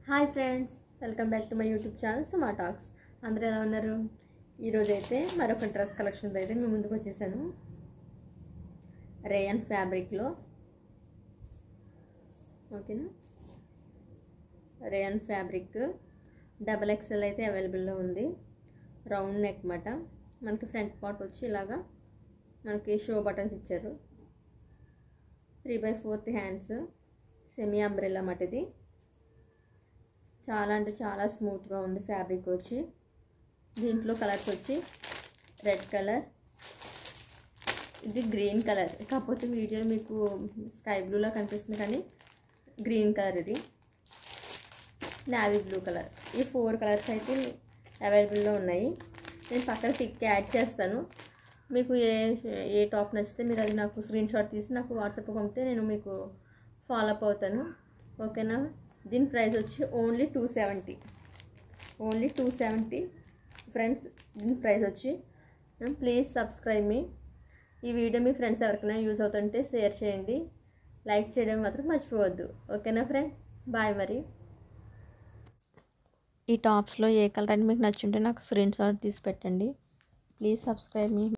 Hi friends, welcome back to my YouTube channel Suma talks. అందరూ ఎలా ఉన్నారు? ఈరోజైతే మరొక డ్రెస్ కలెక్షన్తో అయితే మీ ముందుకు వచ్చేసాను. రేయన్ ఫ్యాబ్రిక్లో, ఓకేనా? రేయన్ ఫ్యాబ్రిక్ XXL అయితే అవైలబుల్లో ఉంది. రౌండ్ నెక్ మాట. మనకి ఫ్రంట్ పార్ట్ వచ్చి ఇలాగా మనకి షో బటన్స్ ఇచ్చారు. 3/4 హ్యాండ్స్, సెమీ అంబ్రెల్లా మాట. ఇది చాలా అంటే చాలా స్మూత్గా ఉంది ఫ్యాబ్రిక్ వచ్చి. దీంట్లో కలర్స్ వచ్చి రెడ్ కలర్, ఇది గ్రీన్ కలర్, కాకపోతే వీడియోలో మీకు స్కై బ్లూలా కనిపిస్తుంది కానీ గ్రీన్ కలర్, ఇది నావీ బ్లూ కలర్. ఈ 4 కలర్స్ అయితే అవైలబుల్లో ఉన్నాయి. నేను పక్కన పిక్ యాడ్ చేస్తాను. మీకు ఏ టాప్ నచ్చితే మీరు అది నాకు స్క్రీన్ షాట్ తీసి నాకు వాట్సాప్ పంపితే నేను మీకు ఫాలో అప్ అవుతాను, ఓకేనా? దీని ప్రైస్ వచ్చి ఓన్లీ 270 ఫ్రెండ్స్. దీని ప్రైస్ వచ్చి, ప్లీజ్ సబ్స్క్రైబ్ మీ. ఈ వీడియో మీ ఫ్రెండ్స్ ఎవరికైనా యూజ్ అవుతుంటే షేర్ చేయండి, లైక్ చేయడం మాత్రం మర్చిపోవద్దు, ఓకేనా ఫ్రెండ్స్? బాయ్. మరి ఈ టాప్స్లో ఏ కలర్ అని మీకు నచ్చుంటే నాకు స్క్రీన్ షాట్ తీసి పెట్టండి. Please subscribe me.